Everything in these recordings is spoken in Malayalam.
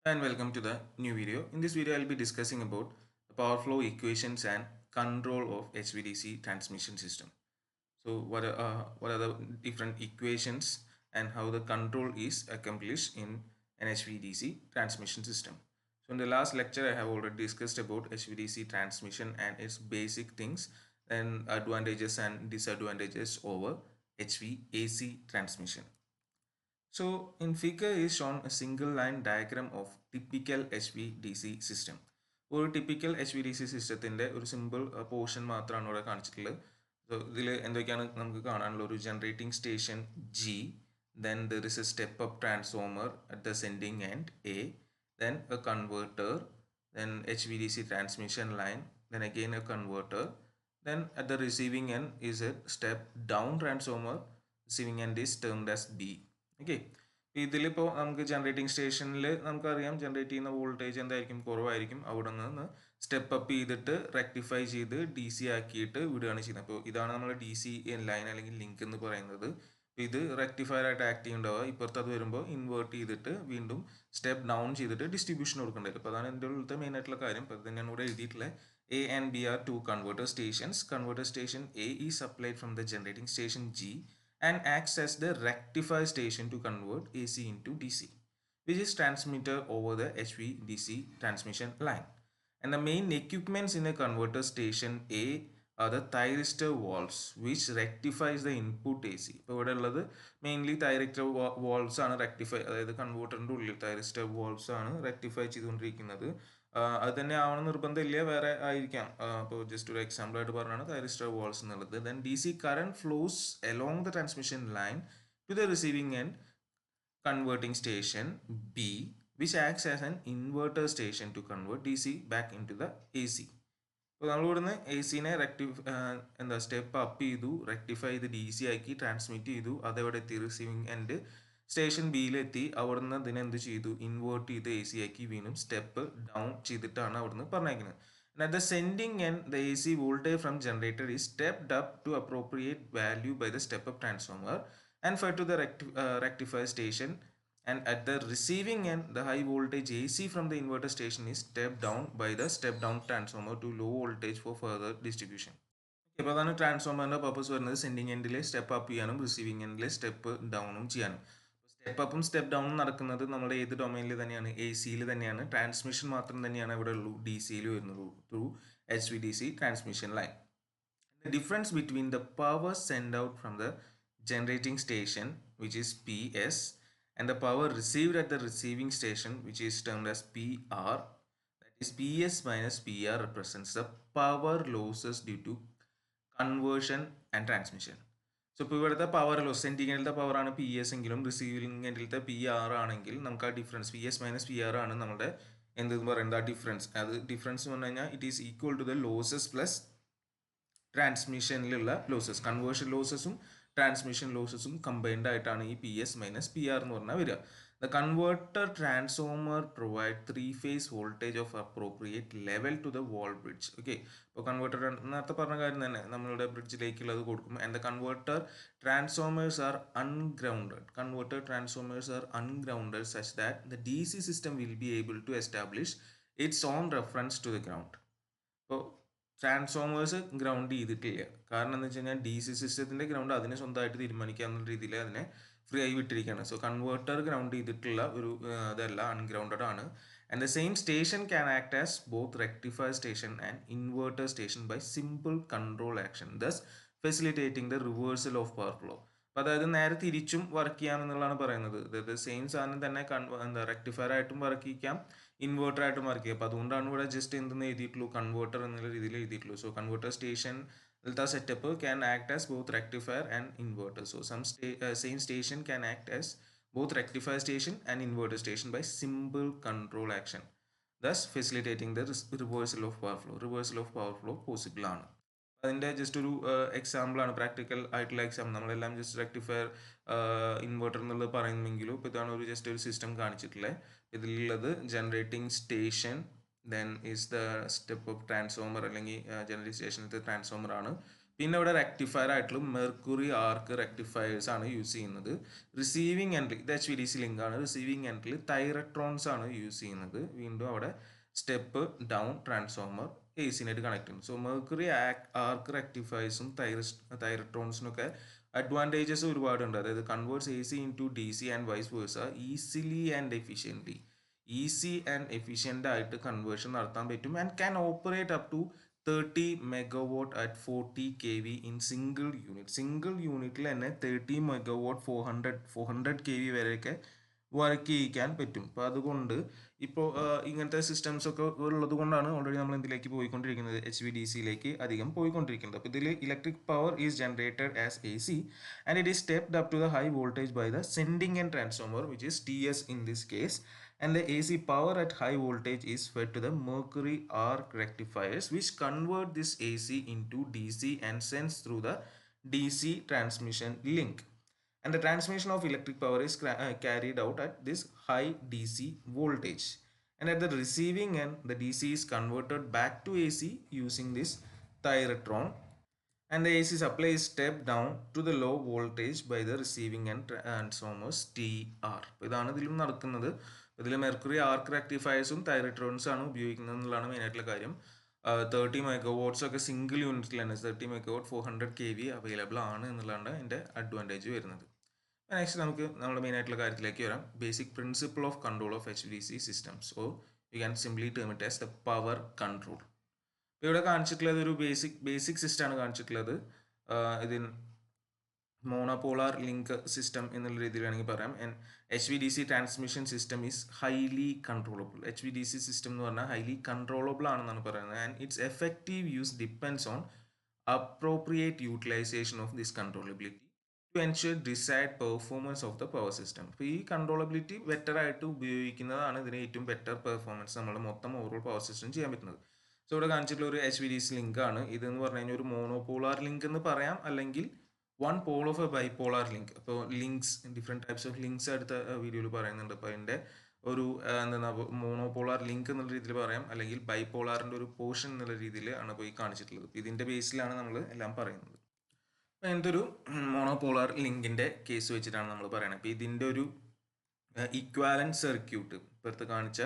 And welcome to the new video. In this video, I'll be discussing about the power flow equations and control of HVDC transmission system. So what are the different equations and how the control is accomplished in an HVDC transmission system. So in the last lecture, I have already discussed about HVDC transmission and its basic things and advantages and disadvantages over HVAC transmission. So in figure is shown a single line diagram of typical HVDC system. ഒരു typical HVDC സിസ്റ്റത്തിൻ്റെ ഒരു സിമ്പിൾ പോർഷൻ മാത്രമാണ് ഇവിടെ കാണിച്ചിട്ടുള്ളത്. സോ ഇതിൽ എന്തൊക്കെയാണ് നമുക്ക് കാണാനുള്ള ഒരു generating station G, then there is a step up transformer at the sending end A, then a converter, then HVDC transmission line, then again a converter, then at the receiving end is a step down transformer. Receiving end is termed as B. Okay, ഇതിലിപ്പോൾ നമുക്ക് ജനറേറ്റിംഗ് സ്റ്റേഷനിൽ നമുക്കറിയാം ജനറേറ്റ് ചെയ്യുന്ന വോൾട്ടേജ് എന്തായിരിക്കും, കുറവായിരിക്കും. അവിടെ നിന്ന് സ്റ്റെപ്പ് അപ്പ് ചെയ്തിട്ട് റെക്ടിഫൈ ചെയ്ത് ഡി സി ആക്കിയിട്ട് വിടുകയാണ് ചെയ്യുന്നത്. അപ്പോൾ ഇതാണ് നമ്മൾ ഡി സി ലൈൻ അല്ലെങ്കിൽ ലിങ്ക് എന്ന് പറയുന്നത്. ഇത് റെക്ടിഫയർ ആയിട്ട് ആക്ട് ചെയ്യുന്നുണ്ടാവുക. ഇപ്പുറത്ത് അത് വരുമ്പോൾ ഇൻവേർട്ട് ചെയ്തിട്ട് വീണ്ടും സ്റ്റെപ്പ് ഡൗൺ ചെയ്തിട്ട് ഡിസ്ട്രിബ്യൂഷൻ കൊടുക്കേണ്ടി വരും. അപ്പോൾ അതാണ് എൻ്റെ ഉള്ളത്തെ മെയിൻ ആയിട്ടുള്ള കാര്യം. അപ്പോൾ ഇത് തന്നെയാണ് ഇവിടെ എഴുതിയിട്ടുള്ളത്. A and B are two converter stations. Converter station A is supplied from the generating station G and acts as the rectifier station to convert AC into DC, which is transmitted over the HVDC transmission line. And the main equipments in a converter station A are the thyristor valves, which rectifies the input AC. ഇപ്പോൾ ഇവിടെ ഉള്ളത് മെയിൻലി തൈറിസ്റ്റർ വാൾവ്സ് ആണ് റെക്ടിഫൈ, അതായത് കൺവേർട്ടറിൻ്റെ ഉള്ളിൽ തൈറിസ്റ്റർ വാൾവ്സ് ആണ് റെക്ടിഫൈ ചെയ്തുകൊണ്ടിരിക്കുന്നത്. അത് തന്നെ ആവണം നിർബന്ധമില്ല, വേറെ ആയിരിക്കാം. അപ്പോൾ ജസ്റ്റ് ഒരു എക്സാമ്പിൾ ആയിട്ട് പറഞ്ഞാണ് തൈറിസ്റ്റർ വാൾവ്സ് എന്നുള്ളത്. Then D C current flows along the transmission line to the receiving end converting station B, which acts as an inverter station to convert DC back into the AC. അപ്പോൾ നമ്മൾ ഇവിടുന്ന് എ സിനെ എന്താ സ്റ്റെപ്പ് അപ്പ് ചെയ്തു, റെക്ടിഫൈ ചെയ്ത് ഡി സി ആക്കി ട്രാൻസ്മിറ്റ് ചെയ്തു. അതെവിടെ എത്തി, റിസീവിങ് എൻഡ് സ്റ്റേഷൻ ബിയിലെത്തി. അവിടുന്ന് ഇതിനെ എന്ത് ചെയ്തു, ഇൻവേർട്ട് ചെയ്ത് എ സി ആക്കി വീണ്ടും സ്റ്റെപ്പ് ഡൗൺ ചെയ്തിട്ടാണ് അവിടുന്ന് പറഞ്ഞേക്കുന്നത്. And at the sending end, the AC voltage from generator is stepped up to appropriate value by the step up transformer and fed to the rectifier station. And at the receiving end, the high voltage AC from the inverter station is stepped down by the step down transformer to low voltage for further distribution. ഇപ്പോൾ അതാണ് ട്രാൻസ്ഫോമറിൻ്റെ പർപ്പസ് വരുന്നത്. സെൻഡിങ് എൻഡിലെ സ്റ്റെപ്പ് അപ്പ് ചെയ്യാനും റിസീവിങ് എൻഡിലെ സ്റ്റെപ്പ് ഡൗണും ചെയ്യാനും. സ്റ്റെപ്പ് അപ്പും സ്റ്റെപ്പ് ഡൗണും നടക്കുന്നത് നമ്മുടെ ഏത് ഡൊമൈനിൽ തന്നെയാണ്, എ സിയിൽ തന്നെയാണ്. ട്രാൻസ്മിഷൻ മാത്രം തന്നെയാണ് ഇവിടെ ഉള്ളൂ ഡി സിയിൽ വരുന്നുള്ളൂ through HVDC transmission line. The difference between the power sent out from the generating station, which is PS, and the power received at the receiving station, which is termed as PR, that is PS minus PR, represents the power losses due to conversion and transmission. So ഇപ്പോൾ ഇവിടുത്തെ പവർ ലോസ്, സെൻഡിങ് എൻഡിലത്തെ പവർ ആണ് പി എസ് എങ്കിലും റിസീവിംഗ് എൻഡിലത്തെ പി ആർ ആണെങ്കിൽ നമുക്ക് ആ difference P S minus P R ആണ് നമ്മുടെ എന്തെന്ന് പറയുന്നത്, ആ ഡിഫറൻസ്. അത് ഡിഫറൻസ് എന്ന് പറഞ്ഞു കഴിഞ്ഞാൽ it is equal to the losses plus ട്രാൻസ്മിഷനിലുള്ള ലോസസ്. കൺവേർഷൻ ലോസസും ട്രാൻസ്മിഷൻ ലോസസും കമ്പൈൻഡ് ആയിട്ടാണ് ഈ P S minus P R എന്ന് പറഞ്ഞാൽ വരിക. The converter transformer provide three-phase voltage of appropriate level to the wall bridge. Okay, ഇപ്പോൾ കൺവേർട്ടർ നേരത്തെ പറഞ്ഞ കാര്യം തന്നെ നമ്മളുടെ ബ്രിഡ്ജിലേക്കുള്ളത് കൊടുക്കും. And the converter transformers are ungrounded. Converter transformers are ungrounded such that the DC system will be able to establish its own reference to the ground. ഇപ്പോൾ ട്രാൻസ്ഫോമേഴ്സ് ഗ്രൗണ്ട് ചെയ്തിട്ടില്ല. കാരണം എന്താ വെച്ച് കഴിഞ്ഞാൽ ഡി സി സിസ്റ്റത്തിൻ്റെ ഗ്രൗണ്ട് അതിനെ സ്വന്തമായിട്ട് തീരുമാനിക്കാവുന്ന രീതിയിൽ അതിനെ ഫ്രീ ആയി വിട്ടിരിക്കുകയാണ്. സോ കൺവേർട്ടർ ഗ്രൗണ്ട് ചെയ്തിട്ടുള്ള ഒരു ഇതല്ല, അൺഗ്രൗണ്ടഡ് ആണ്. And the same station can act as both rectifier station and inverter station by simple control action, thus facilitating the reversal of power flow. അപ്പോൾ അതായത് നേരെ തിരിച്ചും വർക്ക് ചെയ്യാമെന്നുള്ളതാണ് പറയുന്നത്. അതായത് സെയിം സാധനം തന്നെ എന്താ റെക്ടിഫയർ ആയിട്ടും വർക്ക് ചെയ്യിക്കാം, ഇൻവേർട്ടർ ആയിട്ടും വർക്ക് ചെയ്യുക. അപ്പോൾ അതുകൊണ്ടാണ് ഇവിടെ ജസ്റ്റ് എന്തെന്ന് എഴുതിയിട്ടുള്ളൂ, കൺവേർട്ടർ എന്നുള്ള രീതിയിൽ എഴുതിയിട്ടുള്ളൂ. So converter station the setup can act as both rectifier and inverter. So some same station can act as both rectifier station and inverter station by simple control action, thus facilitating the reversal of power flow. Reversal of power flow possible ആണ്. അതിൻ്റെ ജസ്റ്റ് ഒരു എക്സാമ്പിൾ ആണ്, പ്രാക്ടിക്കൽ ആയിട്ടുള്ള എക്സാമ്പിൾ. നമ്മളെല്ലാം ജസ്റ്റ് റെക്ടിഫയർ ഇൻവെർട്ടർ എന്നുള്ളത് പറയുമെങ്കിലും ഇപ്പോൾ ഇതാണ് ഒരു ജസ്റ്റ് ഒരു സിസ്റ്റം കാണിച്ചിട്ടുള്ളത്. ഇതിലുള്ളത് generating station, then is the step up transformer അല്ലെങ്കിൽ ജനറേറ്റിംഗ് സ്റ്റേഷനത്തെ ട്രാൻസ്ഫോമർ ആണ്. പിന്നെ ഇവിടെ റെക്ടിഫയർ ആയിട്ടുള്ള മെർക്കുറി ആർക്ക് റെക്ടിഫയേഴ്സ് ആണ് യൂസ് ചെയ്യുന്നത്. റിസീവിങ് എൻഡിൽ ഇത് HVDC ലിങ്ക് ആണ്. റിസീവിങ് എൻഡിൽ തൈറട്രോൺസ് ആണ് യൂസ് ചെയ്യുന്നത്. വീണ്ടും അവിടെ സ്റ്റെപ്പ് ഡൗൺ ട്രാൻസ്ഫോമർ AC നായിട്ട് കണക്ട് ചെയ്യുന്നു. സോ മെർക്കുറി ആർക്ക് റെക്ടിഫയേഴ്സും തൈറട്രോൺസിനൊക്കെ അഡ്വാൻറ്റേജസ് ഒരുപാടുണ്ട്. അതായത് converts AC into DC and vice versa easily and efficiently. Easy and efficient ആയിട്ട് കൺവേർഷൻ നടത്താൻ പറ്റും and can operate up to 30 megawatt at 40 kV in single unit. Single യൂണിറ്റിൽ തന്നെ 30 മെഗാവാട്ട് 400 kV വരെയൊക്കെ വർക്ക് ചെയ്യിക്കാൻ പറ്റും. അപ്പോൾ അതുകൊണ്ട് ഇപ്പോൾ ഇങ്ങനത്തെ സിസ്റ്റംസ് ഒക്കെ ഉള്ളത് കൊണ്ടാണ് ഓൾറെഡി നമ്മൾ എന്തിലേക്ക് പോയിക്കൊണ്ടിരിക്കുന്നത്, HVDCയിലേക്ക് അധികം പോയിക്കൊണ്ടിരിക്കുന്നത്. അപ്പോൾ ഇതിൽ electric power is generated as AC and it is stepped up to the high voltage by the sending and transformer which is TS in this case. And the AC power at high voltage is fed to the mercury arc rectifiers which convert this AC into DC and sends through the DC transmission link. And the transmission of electric power is carried out at this high DC voltage. And at the receiving end, the DC is converted back to AC using this thyratron. And the AC supply is stepped down to the low voltage by the receiving end transformers TR. ഇതാണ് ഇതിലും നടക്കുന്നത്. ഇതിൽ മെർക്കുറി ആർക്ക് റെക്ടിഫയേഴ്സും തൈറട്രോൺസും ആണ് ഉപയോഗിക്കുന്നത് എന്നുള്ളതാണ് മെയിനായിട്ടുള്ള കാര്യം. 30 മെഗാവാട്ട്സ് ഒക്കെ സിംഗിൾ യൂണിറ്റിൽ തന്നെ 30 മെഗാവാട്ട് 400 kV അവൈലബിൾ ആണ് എന്നുള്ളതാണ് എൻ്റെ അഡ്വാൻറ്റേജ് വരുന്നത്. നെക്സ്റ്റ് നമുക്ക് നമ്മുടെ മെയിനായിട്ടുള്ള കാര്യത്തിലേക്ക് വരാം. Basic principle of control of HVDC systems. Oh you can simply term it as the power control. ഇപ്പോൾ ഇവിടെ കാണിച്ചിട്ടുള്ളത് ഒരു ബേസിക് സിസ്റ്റമാണ് കാണിച്ചിട്ടുള്ളത്. ഇതിന് മോണോപോളാർ ലിങ്ക് സിസ്റ്റം എന്നുള്ള രീതിയിൽ വേണമെങ്കിൽ പറയാം. HVDC transmission system is highly controllable. HVDC system എന്ന് പറഞ്ഞാൽ ഹൈലി കൺട്രോളബിൾ ആണെന്നാണ് പറയുന്നത്. And its effective use depends on appropriate utilization of this controllability to ensure desired performance of the power system. അപ്പോൾ ഈ കൺട്രോളബിലിറ്റി ബെറ്റർ ആയിട്ട് ഉപയോഗിക്കുന്നതാണ് ഇതിന് ഏറ്റവും ബെറ്റർ പെർഫോമൻസ് നമ്മുടെ മൊത്തം ഓവറോൾ പവർ സിസ്റ്റം ചെയ്യാൻ പറ്റുന്നത്. സോ ഇവിടെ കാണിച്ചിട്ടുള്ള ഒരു HVDC ലിങ്ക് ആണ്. ഇതെന്ന് പറഞ്ഞു കഴിഞ്ഞാൽ ഒരു മോണോപോളാർ ലിങ്ക് എന്ന് പറയാം, അല്ലെങ്കിൽ one pole of a bipolar link. അപ്പോൾ links, different types of links അടുത്ത വീഡിയോയിൽ പറയുന്നുണ്ട്. അപ്പോൾ അതിൻ്റെ ഒരു എന്താ മോണോപോളാർ ലിങ്ക് എന്നുള്ള രീതിയിൽ പറയാം, അല്ലെങ്കിൽ ബൈപോളാറിൻ്റെ ഒരു പോർഷൻ എന്നുള്ള രീതിയിൽ ആണ് പോയി കാണിച്ചിട്ടുള്ളത്. ഇതിൻ്റെ ബേസിലാണ് നമ്മൾ എല്ലാം പറയുന്നത്. അപ്പോൾ അങ്ങനത്തെ ഒരു മോണോപോളാർ ലിങ്കിൻ്റെ കേസ് വെച്ചിട്ടാണ് നമ്മൾ പറയുന്നത്. അപ്പോൾ ഇതിൻ്റെ ഒരു ഇക്വാലൻറ്റ് സർക്യൂട്ട് ഇപ്പോഴത്തെ കാണിച്ച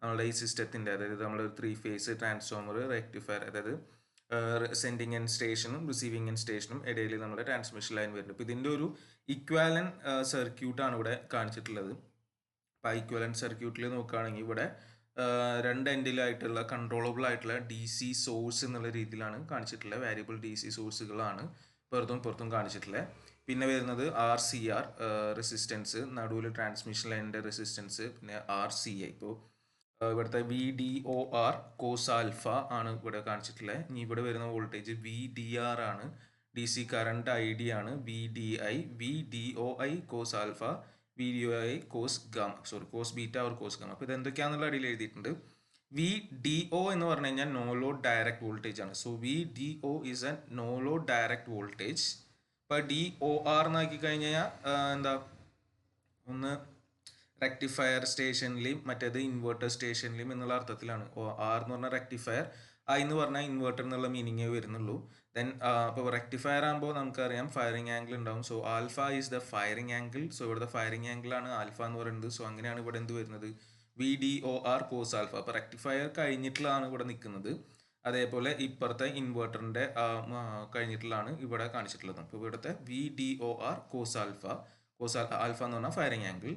നമ്മുടെ ഈ സിസ്റ്റത്തിൻ്റെ, അതായത് നമ്മൾ 3 ഫേസ് ട്രാൻസ്ഫോമർ റെക്ടിഫയർ, അതായത് സെൻഡിങ് എൻഡ് സ്റ്റേഷനും റിസീവിങ് എൻഡ് സ്റ്റേഷനും ഇടയിൽ നമ്മുടെ ട്രാൻസ്മിഷൻ ലൈൻ വരുന്നുണ്ട്. അപ്പോൾ ഇതിൻ്റെ ഒരു ഇക്വാലൻ സർക്യൂട്ടാണ് ഇവിടെ കാണിച്ചിട്ടുള്ളത്. അപ്പോൾ ആ ഇക്വാലൻ സർക്യൂട്ടിൽ നോക്കുകയാണെങ്കിൽ ഇവിടെ 2 എൻഡിലായിട്ടുള്ള കൺട്രോളബിൾ ആയിട്ടുള്ള DC സോഴ്സ് എന്നുള്ള രീതിയിലാണ് കാണിച്ചിട്ടുള്ളത്. വാരിയബിൾ DC സോഴ്സുകളാണ് പുറത്തും കാണിച്ചിട്ടുള്ളത്. പിന്നെ വരുന്നത് RCR റെസിസ്റ്റൻസ്, നടുവിൽ ട്രാൻസ്മിഷൻ ലൈനിൻ്റെ റെസിസ്റ്റൻസ്, പിന്നെ RCA. ഇപ്പോൾ ഇവിടുത്തെ VDOR കോസ് ആൽഫ ആണ് ഇവിടെ കാണിച്ചിട്ടുള്ളത്. ഇനി ഇവിടെ വരുന്ന വോൾട്ടേജ് VDR ആണ്. DC കറണ്ട് ID ആണ് VDI. VDOI cos alpha, VDOI cos gamma, cos beta or cos gamma. അപ്പോൾ ഇത് എന്തൊക്കെയാണെന്നുള്ള അടിയിൽ എഴുതിയിട്ടുണ്ട്. VDO എന്ന് പറഞ്ഞു കഴിഞ്ഞാൽ നോ ലോഡ് ഡയറക്റ്റ് വോൾട്ടേജ് ആണ്. So VDO is a no load direct voltage. ഇപ്പോൾ DOR എന്നാക്കി കഴിഞ്ഞാൽ എന്താ, ഒന്ന് റെക്ടിഫയർ സ്റ്റേഷനിലെയും മറ്റേത് ഇൻവേർട്ടർ സ്റ്റേഷനിലെയും എന്നുള്ള അർത്ഥത്തിലാണ്. R എന്ന് പറഞ്ഞാൽ റെക്ടിഫയർ, I എന്ന് പറഞ്ഞാൽ ഇൻവേർട്ടർ എന്നുള്ള മീനിങ്ങേ വരുന്നുള്ളൂ. ദെൻ അപ്പോൾ റെക്ടിഫയർ ആകുമ്പോൾ നമുക്കറിയാം ഫയറിംഗ് ആംഗിൾ ഉണ്ടാവും. So alpha is the firing angle. So ഇവിടുത്തെ ഫയറിംഗ് ആംഗിൾ ആണ് ആൽഫ എന്ന് പറയുന്നത്. സോ അങ്ങനെയാണ് ഇവിടെ എന്ത് വരുന്നത്, VDOR കോസ് ആൽഫ. അപ്പോൾ റെക്ടിഫയർ കഴിഞ്ഞിട്ടുള്ളതാണ് ഇവിടെ നിൽക്കുന്നത്. അതേപോലെ ഇപ്പുറത്തെ ഇൻവേർട്ടറിൻ്റെ കഴിഞ്ഞിട്ടുള്ളതാണ് ഇവിടെ കാണിച്ചിട്ടുള്ളത്. അപ്പോൾ ഇവിടുത്തെ VDOR കോസ് ആൽഫ എന്ന് പറഞ്ഞാൽ ഫയറിംഗ് ആംഗിൾ.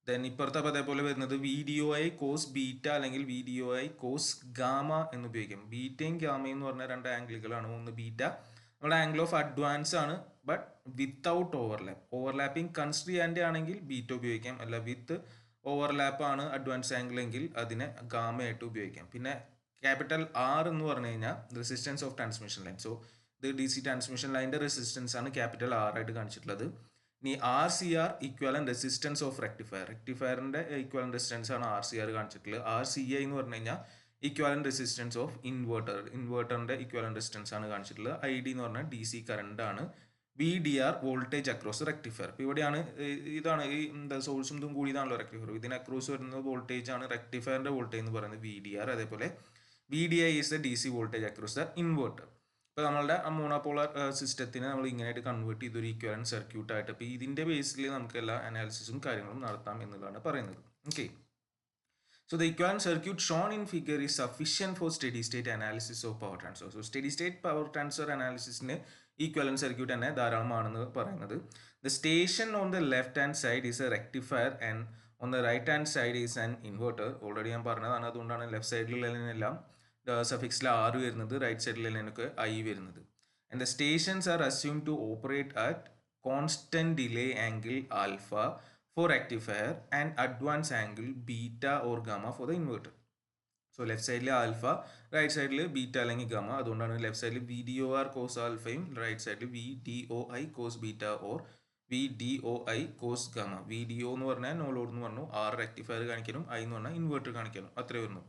ദെൻ ഇപ്പുറത്തെ അതേപോലെ വരുന്നത് VDOI കോസ് ബീറ്റ അല്ലെങ്കിൽ VDOI കോസ് ഗാമ എന്ന് ഉപയോഗിക്കും. ബീറ്റയും ഗാമയും എന്ന് പറഞ്ഞ 2 ആംഗിളുകളാണ്. ഒന്ന് ബീറ്റ നമ്മുടെ ആംഗിൾ ഓഫ് അഡ്വാൻസ് ആണ്, but without overlap. Overlapping consider ചെയ്യാൻ്റെ ആണെങ്കിൽ ബീറ്റ ഉപയോഗിക്കാം, അല്ല വിത്ത് ഓവർലാപ്പ് ആണ് അഡ്വാൻസ് ആംഗിൾ എങ്കിൽ അതിനെ ഗാമയായിട്ട് ഉപയോഗിക്കാം. പിന്നെ ക്യാപിറ്റൽ R എന്ന് പറഞ്ഞു കഴിഞ്ഞാൽ resistance of transmission line. So ഇത് DC ട്രാൻസ്മിഷൻ ലൈനിൻ്റെ റെസിസ്റ്റൻസ് ആണ് ക്യാപിറ്റൽ R ആയിട്ട് കാണിച്ചിട്ടുള്ളത്. ഇനി RCR equivalent resistance of rectifier. റെക്ടിഫയറിൻ്റെ ഇക്വാലൻ റെസിസ്റ്റൻസ് ആണ് RCR കാണിച്ചിട്ടുള്ളത്. RCA എന്ന് പറഞ്ഞു കഴിഞ്ഞാൽ ഇക്വാലൻ റെസിസ്റ്റൻസ് ഓഫ് ഇൻവേർട്ടറിൻ്റെ ഇക്വാലൻ റെസിസ്റ്റൻസ് ആണ് കാണിച്ചിട്ടുള്ളത്. ID എന്ന് പറഞ്ഞാൽ DC കറണ്ട് ആണ്. VDR voltage across rectifier. ഇപ്പോൾ ഇവിടെയാണ് ഇതാണ് ഈ എന്താ സോഴ്സും ഇതും കൂടിയതാണല്ലോ റെക്ടിഫയർ. ഇതിന് അക്രോസ് വരുന്നത് വോൾട്ടേജ് ആണ്. റെക്ടിഫയറിൻ്റെ വോൾട്ടേജ് എന്ന് പറയുന്നത് VDR. അതേപോലെ VDI is the DC voltage across the inverter. ഇപ്പോൾ നമ്മളുടെ മോണോപോളർ സിസ്റ്റത്തിനെ നമ്മൾ ഇങ്ങനെയായിട്ട് കൺവേർട്ട് ചെയ്തൊരു ഈക്വലന്റ് സർക്യൂട്ടായിട്ട് ഇപ്പോൾ ഇതിൻ്റെ ബേസിൽ നമുക്ക് എല്ലാ അനാലിസിസും കാര്യങ്ങളും നടത്താം എന്നുള്ളതാണ് പറയുന്നത്. Okay. So the equivalent circuit shown in figure is sufficient for steady state analysis of power transfer. So steady state power transfer analysis ne equivalent circuit തന്നെ ധാരാളമാണെന്ന് പറയുന്നത്. The station on the left hand side is a rectifier and on the right hand side is an inverter. Already ഞാൻ പറഞ്ഞതാണ്, അതുകൊണ്ടാണ് ലെഫ്റ്റ് സൈഡിലെല്ലാം സഫിക്സിൽ R വരുന്നത്, റൈറ്റ് സൈഡിലെല്ലാം I വരുന്നത്. And the stations are assumed to operate at constant delay angle alpha for rectifier and advance angle beta or gamma for the inverter. So left side alpha, right side beta അല്ലെങ്കിൽ gamma. അതുകൊണ്ടാണ് ലെഫ്റ്റ് സൈഡിൽ VDOR cos ആൽഫയും റൈറ്റ് സൈഡിൽ VDOI cos beta or VDOI cos gamma. VDO എന്ന് പറഞ്ഞാൽ നോ ലോഡ് എന്ന് പറഞ്ഞു, R rectifier കാണിക്കാനും I എന്ന് പറഞ്ഞാൽ ഇൻവെർട്ടർ കാണിക്കാനും, അത്രേ വരുന്നു.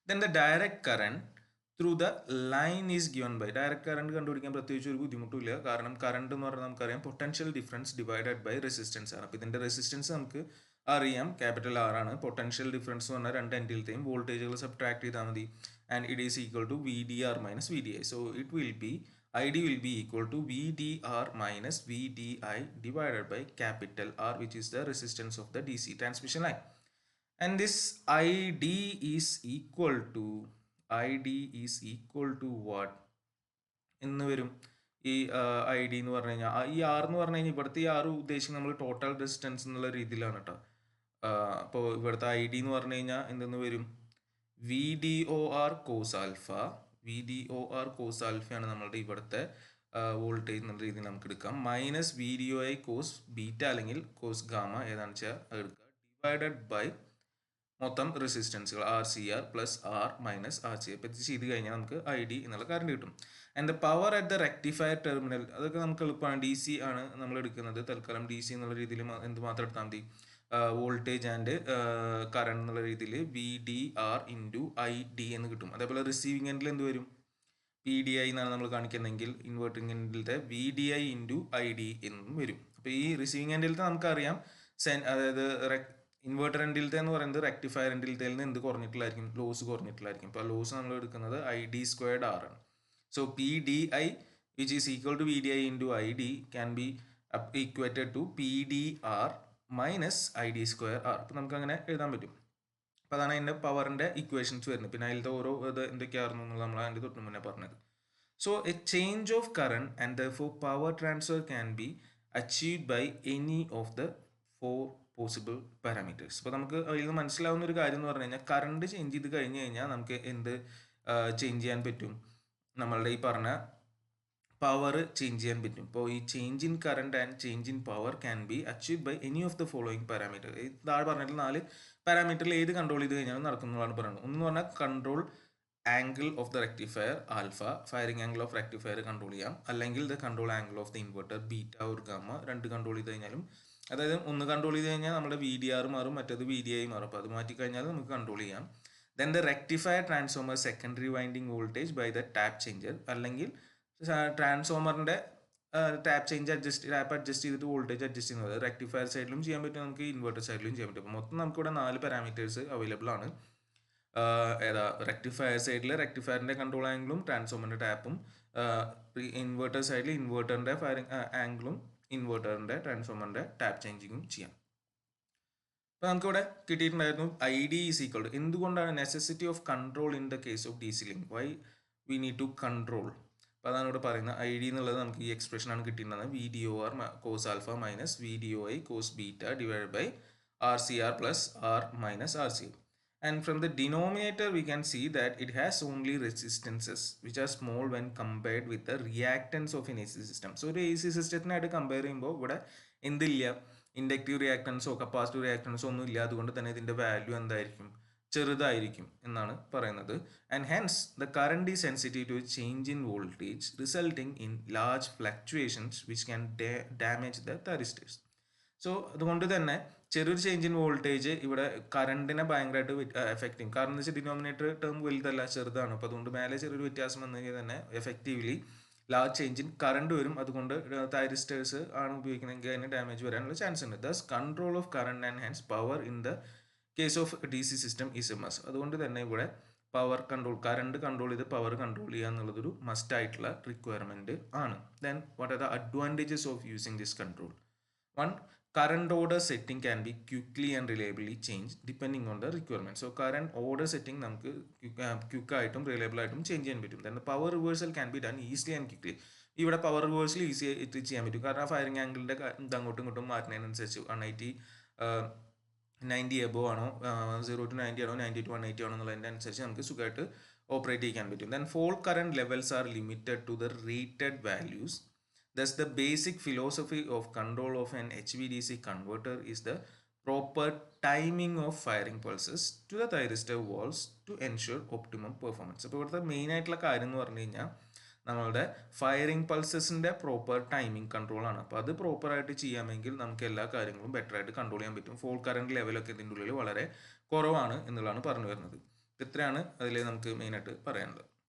Then the direct current through the line is given by, direct current കണ്ടുപിടിക്കാൻ പ്രത്യേകിച്ച് ഒരു ബുദ്ധിമുട്ടില്ല, കാരണം കറണ്ട് എന്ന് പറഞ്ഞാൽ നമുക്കറിയാം potential difference divided by resistance ആണ്. അപ്പോൾ ഇതിൻ്റെ റെസിസ്റ്റൻസ് നമുക്ക് അറിയാം, ക്യാപിറ്റൽ R ആണ്. പൊട്ടൻഷ്യൽ ഡിഫറൻസ് എന്ന് പറഞ്ഞാൽ രണ്ട് എൻഡിലത്തെയും വോൾട്ടേജുകൾ സബ്ട്രാക്ട് ചെയ്താൽ മതി. And it is equal to VDR minus VDI. So it will be ID will be equal to VDR minus VDI divided by capital R, which is the resistance of the DC transmission line. And this ID is equal to what എന്ന് വരും? ഈ ID എന്ന് പറഞ്ഞു കഴിഞ്ഞാൽ ഈ R എന്ന് പറഞ്ഞു കഴിഞ്ഞാൽ ഇവിടുത്തെ ഈ R ഉദ്ദേശിക്കുന്നത് നമ്മൾ ടോട്ടൽ ഡിസ്റ്റൻസ് എന്നുള്ള രീതിയിലാണ് കേട്ടോ. അപ്പോൾ ഇവിടുത്തെ ID എന്ന് പറഞ്ഞു കഴിഞ്ഞാൽ എന്തെന്ന് വരും? VDOR cos alpha. VDOR cos alpha ആണ് നമ്മളുടെ ഇവിടുത്തെ വോൾട്ടേജ് എന്നുള്ള രീതിയിൽ നമുക്ക് എടുക്കാം. മൈനസ് VDOI cos ബീറ്റ അല്ലെങ്കിൽ cos ഗാമ ഏതാണെന്ന് വെച്ചാൽ എടുക്കുക, ഡിവൈഡഡ് ബൈ മൊത്തം റെസിസ്റ്റൻസുകൾ RCR plus R minus RCR. ഇപ്പോൾ ഇത് ചെയ്ത് കഴിഞ്ഞാൽ നമുക്ക് ID എന്നുള്ള കറണ്ട് കിട്ടും. And the power at the rectifier terminal, അതൊക്കെ നമുക്ക് എളുപ്പമാണ്. DC ആണ് നമ്മൾ എടുക്കുന്നത്. തൽക്കാലം DC എന്നുള്ള രീതിയിൽ എന്ത് മാത്രം എടുത്താൽ മതി? വോൾട്ടേജ് ആൻഡ് കറണ്ട് എന്നുള്ള രീതിയിൽ VDR ഇൻറ്റു ID എന്ന് കിട്ടും. അതേപോലെ റിസീവിങ് എൻഡിൽ എന്ത് വരും? PDI എന്നാണ് നമ്മൾ കാണിക്കുന്നതെങ്കിൽ ഇൻവേർട്ടിംഗ് എൻഡിലത്തെ VDI ഇൻറ്റു ID എന്നും വരും. അപ്പോൾ ഈ റിസീവിങ് എൻഡിലത്തെ നമുക്കറിയാം അതായത് ഇൻവേർട്ടർ എൻഡിലത്തെ എന്ന് പറയുന്നത് റെക്ടിഫയർ എൻഡിലത്തെ നിന്ന് എന്ത് കുറഞ്ഞിട്ടുള്ളായിരിക്കും? ലോസ് കുറഞ്ഞിട്ടുള്ളായിരിക്കും. അപ്പോൾ ലോസ് നമ്മൾ എടുക്കുന്നത് ID സ്ക്വയർഡ് R ആണ്. So PDI which is equal to VDI into ID can be equated to PDR minus ID square R. അപ്പോൾ നമുക്ക് അങ്ങനെ എഴുതാൻ പറ്റും. അപ്പോൾ അതാണ് അതിൻ്റെ പവറിൻ്റെ ഇക്വേഷൻസ് വരുന്നത്. പിന്നെ അതിലത്തെ ഓരോ ഇത് എന്തൊക്കെയായിരുന്നു എന്നുള്ളത് നമ്മൾ അതിൻ്റെ തൊട്ട് മുന്നേ പറഞ്ഞത്. So a change of current and therefore power transfer can be achieved by any of the 4 possible parameters. അപ്പോൾ നമുക്ക് അതിൽ നിന്ന് മനസ്സിലാവുന്ന ഒരു കാര്യം എന്ന് പറഞ്ഞു കഴിഞ്ഞാൽ കറണ്ട് ചേഞ്ച് ചെയ്ത് കഴിഞ്ഞ് കഴിഞ്ഞാൽ നമുക്ക് എന്ത് ചേഞ്ച് ചെയ്യാൻ പറ്റും? നമ്മളുടെ ഈ പറഞ്ഞ പവർ ചേഞ്ച് ചെയ്യാൻ പറ്റും. ഇപ്പോൾ ഈ change in current and change in power can be achieve by any of the following parameter. താഴെ പറഞ്ഞിട്ട് 4 പാരാമീറ്ററിൽ ഏത് കൺട്രോൾ ചെയ്ത് കഴിഞ്ഞാൽ നടക്കുന്നതാണ് പറയുന്നത്. ഒന്ന് പറഞ്ഞാൽ control angle of the rectifier alpha, firing angle of rectifier control ചെയ്യാം. അല്ലെങ്കിൽ the control angle of the inverter beta or gamma, രണ്ട് കൺട്രോൾ ചെയ്ത് കഴിഞ്ഞാലും, അതായത് ഒന്ന് കൺട്രോൾ ചെയ്ത് കഴിഞ്ഞാൽ നമ്മുടെ VDR മാറും, മറ്റേത് VDI മാറും. അപ്പോൾ അത് മാറ്റി കഴിഞ്ഞാൽ നമുക്ക് കൺട്രോൾ ചെയ്യാം. Then the rectifier transformer secondary winding voltage by the tap changer, അല്ലെങ്കിൽ ട്രാൻസ്ഫോമറിൻ്റെ ടാപ്പ് അഡ്ജസ്റ്റ് ചെയ്തിട്ട് വോൾട്ടേജ് അഡ്ജസ്റ്റ് ചെയ്യുന്നത് റെക്ടിഫയർ സൈഡിലും ചെയ്യാൻ പറ്റും, നമുക്ക് ഇൻവെർട്ടർ സൈഡിലും ചെയ്യാൻ പറ്റും. അപ്പോൾ മൊത്തം നമുക്കിവിടെ 4 പാരാമീറ്റേഴ്സ് അവൈലബിൾ ആണ്. ഏതാ? റെക്ടിഫയർ സൈഡിൽ റെക്ടിഫയറിൻ്റെ കൺട്രോൾ ആംഗിളും ട്രാൻസ്ഫോമറിൻ്റെ ടാപ്പും, ഇൻവെർട്ടർ സൈഡിൽ ഇൻവെർട്ടറിൻ്റെ ഫയറിംഗ് ആംഗിളും ഇൻവെർട്ടറിൻ്റെ ട്രാൻസ്ഫോമറിൻ്റെ ടാപ്പ് ചേഞ്ചിങ്ങും ചെയ്യാം. അപ്പോൾ നമുക്കിവിടെ കിട്ടിയിട്ടുണ്ടായിരുന്നു ID ഈസ് ഈക്വൽ ടു, എന്തുകൊണ്ടാണ് necessity of control in the case of DC link, why we need to control. അപ്പോൾ അതാണ് ഇവിടെ പറയുന്നത്. ID എന്നുള്ളത് നമുക്ക് ഈ എക്സ്പ്രഷനാണ് കിട്ടിയിട്ടുള്ളത്. VDOR cos alpha minus VDOI cos beta divided by RCR plus R minus RCR. And from the denominator we can see that it has only resistances which are small when compared with the reactance of an AC system. So ഒരു AC സിസ്റ്റത്തിനായിട്ട് കമ്പയർ ചെയ്യുമ്പോൾ ഇവിടെ എന്തില്ല? ഇൻഡക്റ്റീവ് റിയാക്ടൻസോ കപ്പാസിറ്റീവ് റിയാക്ടൻസോ ഒന്നും ഇല്ല. അതുകൊണ്ട് തന്നെ ഇതിൻ്റെ വാല്യൂ എന്തായിരിക്കും? ചെറുതായിരിക്കും എന്നാണ് പറയുന്നത്. And hence the current is sensitive to change in voltage resulting in large fluctuations which can damage the thyristors. So അതുകൊണ്ട് തന്നെ ചെറിയൊരു ചേഞ്ച് ഇൻ വോൾട്ടേജ് ഇവിടെ കറണ്ടിനെ ഭയങ്കരമായിട്ട് എഫക്റ്റ് ചെയ്യും. കാരണം എന്ന് വെച്ചാൽ ഡിനോമിനേറ്റർ ടേം വലുതല്ല, ചെറുതാണ്. അപ്പോൾ അതുകൊണ്ട് മേലെ ചെറിയൊരു വ്യത്യാസം വന്നു കഴിഞ്ഞാൽ തന്നെ effectively large change in current വരും. അതുകൊണ്ട് തൈറിസ്റ്റേഴ്സ് ആണ് ഉപയോഗിക്കുന്നതെങ്കിൽ അതിന് ഡാമേജ് വരാനുള്ള ചാൻസ് ഉണ്ട്. Thus control of current and hence power in the case of DC system is a must. അതുകൊണ്ട് തന്നെ ഇവിടെ പവർ കൺട്രോൾ, കറണ്ട് കൺട്രോൾ ചെയ്ത് പവർ കൺട്രോൾ ചെയ്യുക എന്നുള്ളതൊരു മസ്റ്റ് ആയിട്ടുള്ള റിക്വയർമെൻറ്റ് ആണ്. Then what are the advantages of using this control? One, current order setting can be quickly and reliably changed depending on the requirement. So current order setting നമുക്ക് ക്വിക്ക് ആയിട്ടും റിലയബിൾ ആയിട്ടും ചേഞ്ച് ചെയ്യാൻ പറ്റും. then the power reversal can be done easily and quickly. ഇവിടെ പവർ റിവേഴ്സൽ ഈസി ആയിട്ട് ചെയ്യാൻ പറ്റും, കാരണം ആ ഫയറിംഗ് ആംഗിളിൻ്റെ ഇത് അങ്ങോട്ടും ഇങ്ങോട്ടും മാറ്റുന്നതിനനുസരിച്ച് 180 90 എബോ ആണോ, 0 to 90 ആണോ, 90 to 180 ആണോ എന്നുള്ളതിൻ്റെ അനുസരിച്ച് നമുക്ക് സുഖമായിട്ട് ഓപ്പറേറ്റ് ചെയ്യാൻ പറ്റും. then fault current levels are limited to the rated values. Thus, the basic philosophy of control of an HVDC converter is the proper timing of firing pulses to the thyristor valves to ensure optimum performance. അപ്പോൾ ഇവിടുത്തെ മെയിൻ ആയിട്ടുള്ള കാര്യം എന്ന് പറഞ്ഞു കഴിഞ്ഞാൽ നമ്മളുടെ ഫയറിംഗ് പൾസസിൻ്റെ പ്രോപ്പർ ടൈമിംഗ് കൺട്രോൾ ആണ്. അപ്പോൾ അത് പ്രോപ്പറായിട്ട് ചെയ്യാമെങ്കിൽ നമുക്ക് എല്ലാ കാര്യങ്ങളും ബെറ്റർ ആയിട്ട് കൺട്രോൾ ചെയ്യാൻ പറ്റും. ഫോൾട്ട് കറണ്ട് ലെവലൊക്കെ ഇതിൻ്റെ ഉള്ളിൽ വളരെ കുറവാണ് എന്നുള്ളതാണ് പറഞ്ഞു വരുന്നത്. ഇത്രയാണ് അതിൽ നമുക്ക് മെയിനായിട്ട് പറയാനുള്ളത്.